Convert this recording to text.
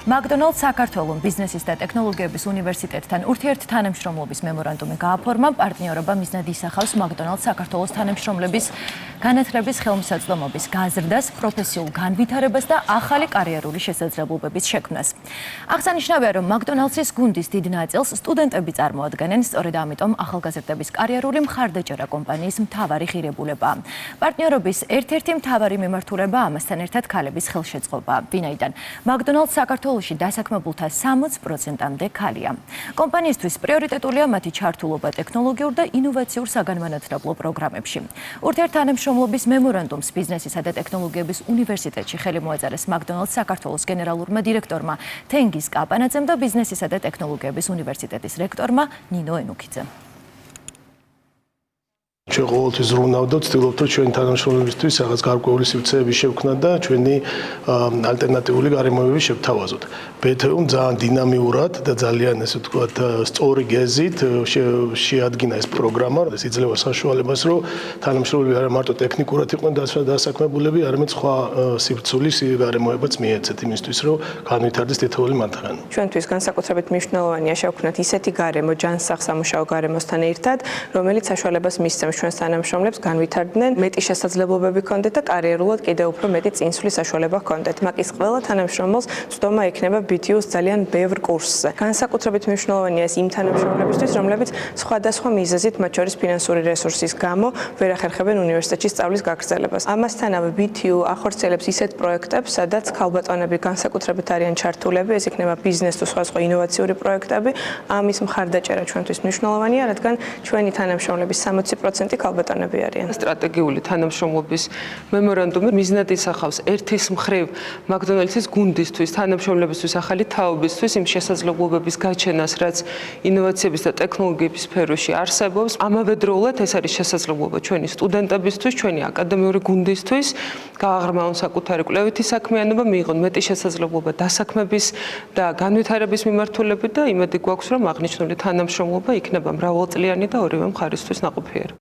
McDonald's საქართველოს ბიზნესის და ტექნოლოგიების უნივერსიტეტთან ურთიერთთანამშრომლობის მემორანდუმი გააფორმა. პარტნიორობა მიზნად ისახავს McDonald's საქართველოს თანამშრომლების განათლების ხელმისაწვდომობის გაზრდას, პროფესიულ განვითარებას და ახალი კარიერული შესაძლებლობების შექმნას. აღსანიშნავია, რომ McDonald's-ის გუნდის დიდ ნაწილს სტუდენტები წარმოადგენენ, სწორედ ამიტომ ახალგაზრდების კარიერული მხარდაჭერა კომპანიის მთავარი ღირებულებაა. პარტნიორობის ერთ-ერთი მთავარი მიმართულება ამასთან ერთად ქალების ხელშეწყობაა, ვინაიდან McDonald's საქართველოში დასაქმებულთა 60%-მდე ქალია. კომპანიისთვის პრიორიტეტულია მათი ჩართულობა ტექნოლოგიურ და ინოვაციურ საგანმანათლებლო პროგრამებში. ურთიერთთანამშრომლობის მემორანდუმს ბიზნესისა და ტექნოლოგიების უნივერსიტეტში ხელი მოაწერეს McDonald's საქართველოს გენერალურმა დირექტორმა თენგიზ კაპანაძემ და ბიზნესისა და ტექნოლოგიების უნივერსიტეტის რექტორმა ნინო ენუქიძემ. ჩვენ ყოველთვის ზრუნავთ და ვცდილობთ, რომ ჩვენი თანამშრომლებისთვის რაღაც გარკვეული სივრცეები შევქმნათ და ჩვენი ალტერნატიული გარემოებები შევთავაზოთ. BTU-მ ძალიან დინამიურად და ძალიან ესე ვთქვათ, სწორი გეზით შეადგინა ეს პროგრამა. ეს იძლევა საშუალებას, რომ თანამშრომლები არა მარტო ტექნიკურად იყვნენ დასაქმებულები, არამედ სხვა სივრცული გარემოებაც მიეცეთ იმისთვის, რომ განვითარდეს თითოეული მათგანი. ჩვენთვის განსაკუთრებით მნიშვნელოვანია შევქმნათ ისეთი გარემო, ჯანსაღ სამუშაო გარემოსთან ერთად, რომელიც საშუალებას მისცემს ჩვენს თანამშრომლებს განვითარდნენ, მეტი შესაძლებლობები ჰქონდეთ და კარიერულად კიდევ უფრო მეტი წინსვლის საშუალება ჰქონდეთ. მაგის ყველა თანამშრომელს წვდომა ექნება BTU-ს ძალიან ბევრ კურსზე. განსაკუთრებით მნიშვნელოვანია ეს იმ თანამშრომლებისთვის, რომლებიც სხვადასხვა მიზეზით, მათ შორის ფინანსური რესურსის გამო, ვერ ახერხებენ უნივერსიტეტში სწავლის გაგრძელებას. ამასთანავე BTU ახორციელებს ისეთ პროექტებს, სადაც ქალბატონები განსაკუთრებით არიან ჩართულები, ეს იქნება ბიზნეს თუ სხვა ინოვაციური პროექტები. ამის მხარდაჭერა ჩვენთვის მნიშვნელოვანია, რადგან ჩვენი თანამშრომლების 60% ქალბატონები არიან. სტრატეგიული თანამშრომლობის მემორანდუმი მიზნად ისახავს ერთის მხრივ McDonald's-ის გუნდისთვის, თანამშრომლებისთვის, ახალი თაობისთვის იმ შესაძლებლობების გაჩენას, რაც ინოვაციების და ტექნოლოგიების სფეროში არსებობს. ამავდროულად ეს არის შესაძლებლობა ჩვენი სტუდენტებისთვის, ჩვენი აკადემიური გუნდისთვის, გააღრმავონ საკუთარი კვლევითი საქმიანობა, მიიღონ მეტი შესაძლებლობა დასაქმების და განვითარების მიმართულებით და იმედი გვაქვს, რომ აღნიშნული თანამშრომლობა იქნება მრავალწლიანი და ორივე მხარისთვის ნაყოფიერი.